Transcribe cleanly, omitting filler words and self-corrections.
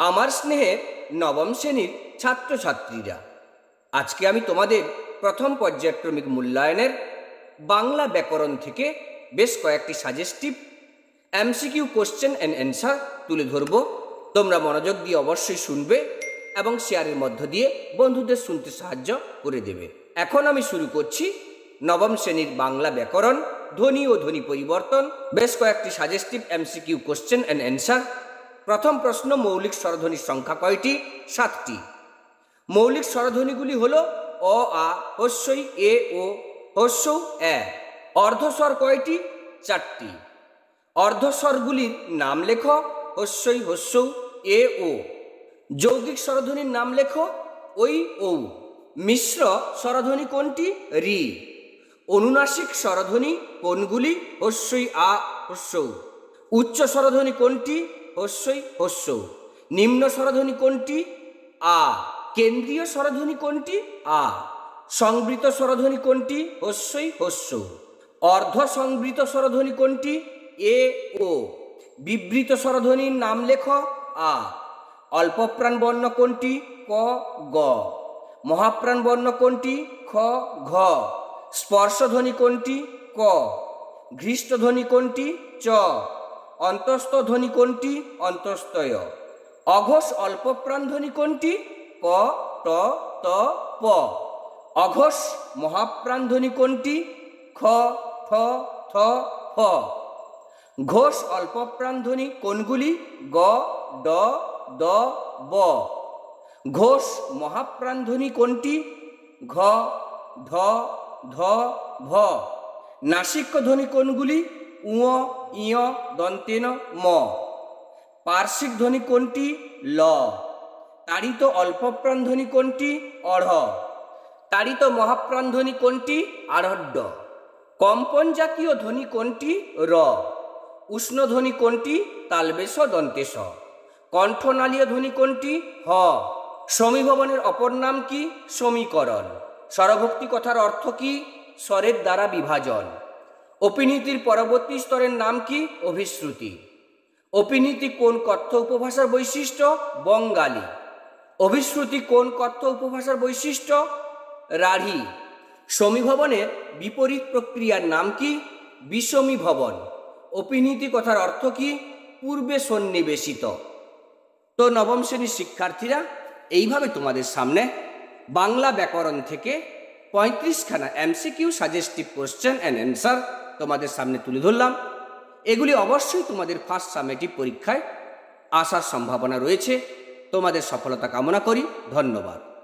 আমার স্নেহের নবম শ্রেণীর ছাত্রছাত্রীরা, আজকে আমি তোমাদের প্রথম পর্যায়ক্রমিক মূল্যায়নের বাংলা ব্যাকরণ থেকে বেশ কয়েকটি suggestive MCQ question and answer তুলে ধরব। তোমরা মনোযোগ দিয়ে অবশ্যই শুনবে এবং শেয়ারের মধ্য দিয়ে বন্ধুদের শুনতে সাহায্য করে দেবে। এখন আমি শুরু করছি নবম শ্রেণীর বাংলা ব্যাকরণ, ধ্বনি ও ধ্বনি পরিবর্তন, বেশ কয়েকটি suggestive MCQ question and answer. প্রথম প্রশ্ন, মৌলিক স্বরধ্বনির সংখ্যা কয়টি? 7টি। মৌলিক স্বরধ্বনিগুলি হল অ, আ, হস্যই, এ, ও, হস্যৌ, এ। অর্ধস্বর কয়টি? 4টি। অর্ধস্বরগুলির নাম লেখো। হস্যই, হস্যৌ, এ, ও। যৌগিক স্বরধ্বনির নাম লেখো। ঐ, ঔ। মিশ্র স্বরধ্বনি কোনটি? রি। অনুনাসিক স্বরধ্বনি কোনগুলি? হস্যই, আ, হস্যৌ। উচ্চ স্বরধ্বনি কোনটি? হস্যই, হস্যৌ। নিম্ন স্বরধ্বনি কোনটি? আ। কেন্দ্রীয় স্বরধ্বনি কোনটি? আ। সংবৃত স্বরধ্বনি কোনটি? হস্যই, হস্যৌ। অর্ধ সংবৃত স্বরধ্বনি কোনটি? এ, ও। বিবৃত স্বরধ্বনির নাম লেখো। আ। অল্পপ্রাণ বর্ণ কোনটি? ক, গ। মহাপ্রাণ বর্ণ কোনটি? খ, ঘ। স্পর্শধ্বনি কোনটি? ক। ঘৃষ্টধ্বনি কোনটি? চ। অন্তস্থ ধ্বনি কোনটি? অন্তস্থয়। অঘোষ অল্পপ্রাণ ধ্বনি কোনটি? ক, ট, ত, প। অঘোষ মহাপ্রাণ ধ্বনি কোনটি? খ, ঠ, থ, ফ। ঘোষ অল্পপ্রাণ ধ্বনি কোনগুলি? গ, ড, দ, ব। ঘোষ মহাপ্রাণ ধ্বনি কোনটি? ঘ, ঢ, ধ, ভ। নাসিক্য ধ্বনি কোনগুলি? উঁ, ইয়, দন্তেন, ম। পার্শ্বিক ধ্বনি কোনটি? ল। তাড়িত অল্পপ্রাণ ধ্বনি কোনটি? অঢ়। তাড়িত মহাপ্রাণ ধ্বনি কোনটি? আঢ়্য। কম্পন জাতীয় ধ্বনি কোনটি? র। উষ্ণ ধ্বনি কোনটি? তালবেশ, দন্তেশ। কণ্ঠনালীয় ধ্বনি কোনটি? হ। সমীভবনের অপর নাম কি? সমীকরণ। স্বরভক্তি কথার অর্থ কি? স্বরের দ্বারা বিভাজন। অপিনীতির পরবর্তী স্তরের নাম কি? অভিশ্রুতি। অপিনীতি কোন কথ্য উপভাষার বৈশিষ্ট্য? বঙ্গালী। অভিশ্রুতি কোন কথ্য উপভাষার বৈশিষ্ট্য? রাঢ়ী। সমীভবনের বিপরীত প্রক্রিয়ার নাম কি? বিষমীভবন। অপিনীতি কথার অর্থ কি? পূর্বে সন্নিবেশিত। তো নবম শ্রেণীর শিক্ষার্থীরা, এইভাবে তোমাদের সামনে বাংলা ব্যাকরণ থেকে 35খানা MCQ suggestive question and answer তোমাদের সামনে তুলে ধরলাম। এগুলি অবশ্যই তোমাদের ফার্স্ট সামেটিভ পরীক্ষায় আসার সম্ভাবনা রয়েছে। তোমাদের সফলতা কামনা করি। ধন্যবাদ।